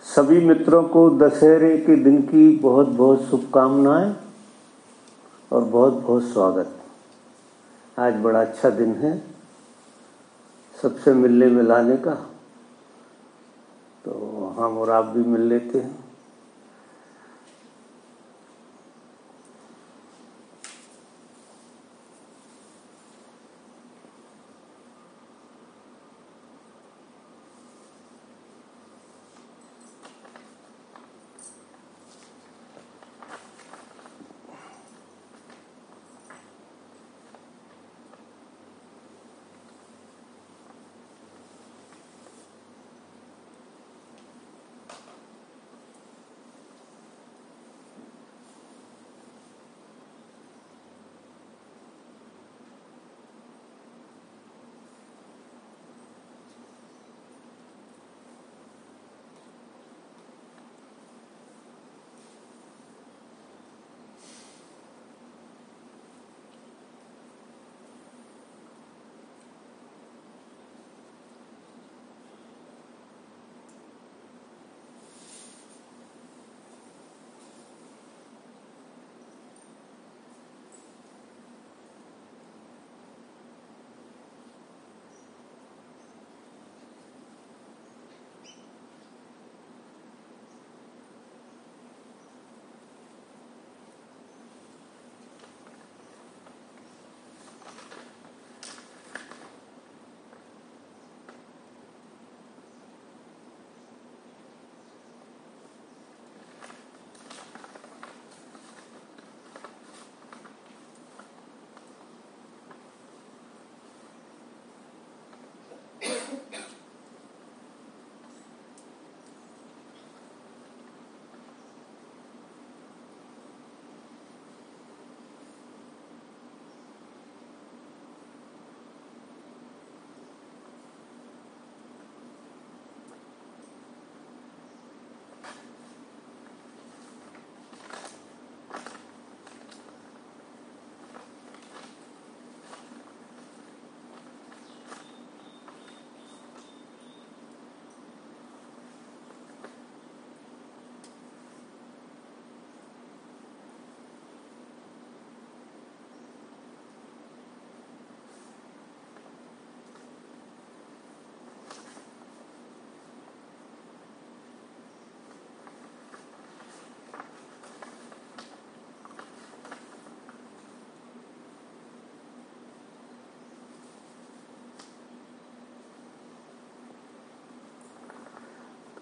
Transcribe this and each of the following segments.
सभी मित्रों को दशहरे के दिन की बहुत बहुत शुभकामनाएं और बहुत बहुत स्वागत। आज बड़ा अच्छा दिन है सबसे मिलने मिलाने का, तो हम और आप भी मिल लेते हैं।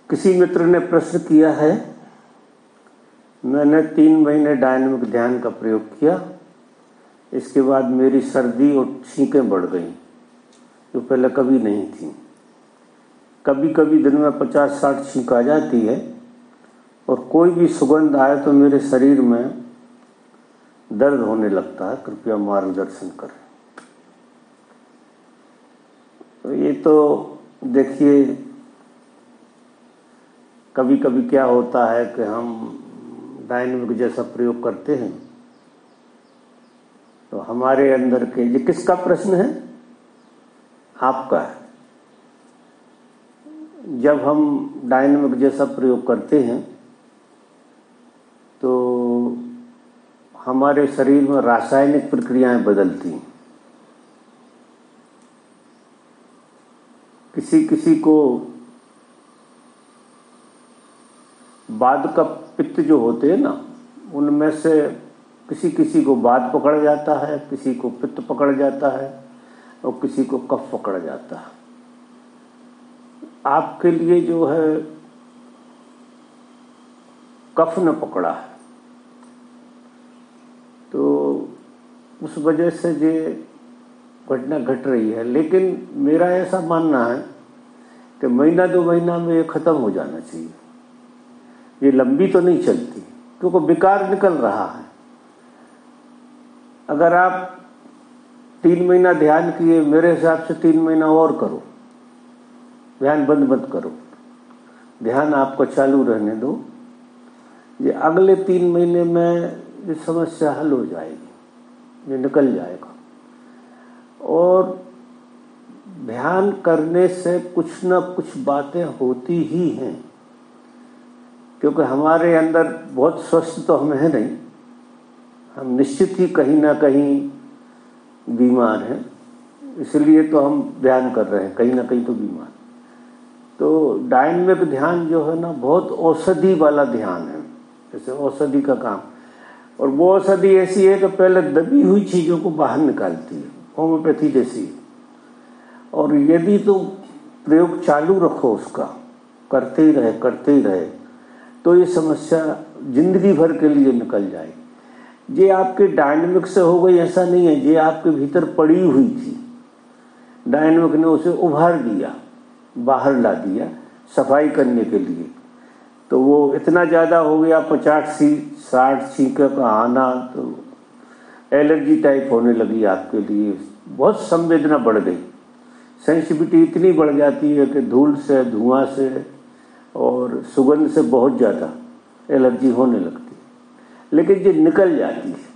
किसी मित्र ने प्रश्न किया है, मैंने 3 महीने डायनामिक ध्यान का प्रयोग किया, इसके बाद मेरी सर्दी और छींकें बढ़ गई जो पहले कभी नहीं थी। कभी कभी दिन में 50-60 छींक आ जाती है और कोई भी सुगंध आए तो मेरे शरीर में दर्द होने लगता है, कृपया मार्गदर्शन करें। तो ये तो देखिए, कभी कभी क्या होता है कि हम डायनामिक जैसा प्रयोग करते हैं तो हमारे अंदर के, ये किसका प्रश्न है? आपका है। जब हम डायनामिक जैसा प्रयोग करते हैं तो हमारे शरीर में रासायनिक प्रक्रियाएं बदलती हैं। किसी किसी को बाद का पित्त जो होते हैं ना, उनमें से किसी किसी को बाद पकड़ जाता है, किसी को पित्त पकड़ जाता है और किसी को कफ पकड़ जाता है। आपके लिए जो है कफ न पकड़ा है, तो उस वजह से ये घटना घट रही है। लेकिन मेरा ऐसा मानना है कि महीना 2 महीना में ये खत्म हो जाना चाहिए। ये लंबी तो नहीं चलती क्योंकि विकार निकल रहा है। अगर आप 3 महीना ध्यान किए, मेरे हिसाब से 3 महीना और करो, ध्यान बंद मत करो, ध्यान आपको चालू रहने दो। ये अगले 3 महीने में ये समस्या हल हो जाएगी, ये निकल जाएगा। और ध्यान करने से कुछ न कुछ बातें होती ही हैं क्योंकि हमारे अंदर बहुत स्वस्थ तो हम है नहीं, हम निश्चित ही कहीं ना कहीं बीमार हैं, इसलिए तो हम ध्यान कर रहे हैं, कहीं ना कहीं तो बीमार। तो डायनेमिक ध्यान जो है ना बहुत औषधि वाला ध्यान है, जैसे औषधि का काम। और वो औषधि ऐसी है कि पहले दबी हुई चीज़ों को बाहर निकालती है, होम्योपैथी जैसी। और यदि तो प्रयोग चालू रखो उसका, करते ही रहे तो ये समस्या जिंदगी भर के लिए निकल जाएगी। ये आपके डायनेमिक से हो गई ऐसा नहीं है, ये आपके भीतर पड़ी हुई थी, डायनेमिक ने उसे उभार दिया, बाहर ला दिया सफाई करने के लिए। तो वो इतना ज़्यादा हो गया, 50-60 छींके का आना, तो एलर्जी टाइप होने लगी आपके लिए, बहुत संवेदना बढ़ गई, सेंसिटिविटी इतनी बढ़ जाती है कि धूल से, धुआं से और सुगंध से बहुत ज़्यादा एलर्जी होने लगती है, लेकिन ये निकल जाती है।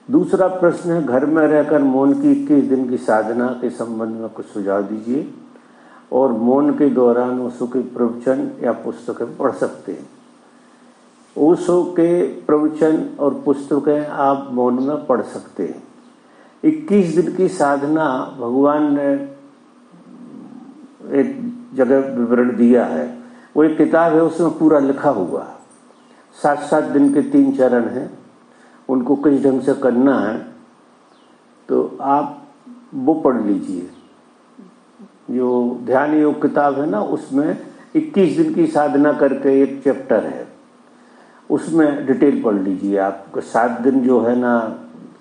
दूसरा प्रश्न है, घर में रहकर मौन की 21 दिन की साधना के संबंध में कुछ सुझाव दीजिए, और मौन के दौरान ओशो के प्रवचन या पुस्तकें पढ़ सकते हैं। ओशो के प्रवचन और पुस्तकें आप मौन में पढ़ सकते हैं। 21 दिन की साधना भगवान ने एक जगह विवरण दिया है, वो एक किताब है, उसमें पूरा लिखा हुआ। 7-7 दिन के 3 चरण हैं, उनको किस ढंग से करना है तो आप वो पढ़ लीजिए। जो ध्यान योग किताब है ना, उसमें 21 दिन की साधना करके एक चैप्टर है, उसमें डिटेल पढ़ लीजिए आप। 7 दिन जो है ना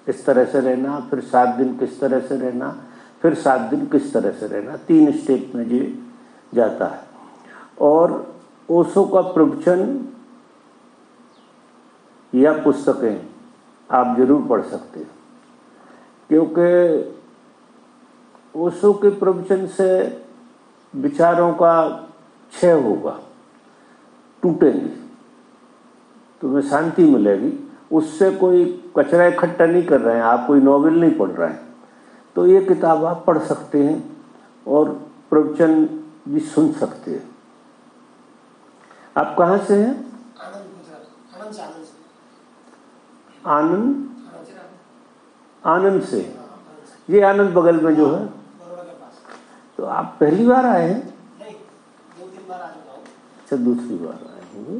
इस तरह से रहना, फिर 7 दिन किस तरह से रहना, फिर 7 दिन किस तरह से रहना, 3 स्टेप में ये जाता है। और ओशो का प्रवचन या पुस्तकें आप जरूर पढ़ सकते हैं, क्योंकि ओशो के प्रवचन से विचारों का क्षय होगा, टूटेंगे, तुम्हें शांति मिलेगी। उससे कोई कचरा इकट्ठा नहीं कर रहे हैं आप, कोई नॉवेल नहीं पढ़ रहे हैं, तो ये किताब आप पढ़ सकते हैं और प्रवचन भी सुन सकते हैं। आप कहाँ से हैं? आनंद से। ये आनंद बगल में जो है, तो आप पहली बार आए हैं? नहीं, 2-3 बार आ चुका हूँ। अच्छा, दूसरी बार आए होंगे।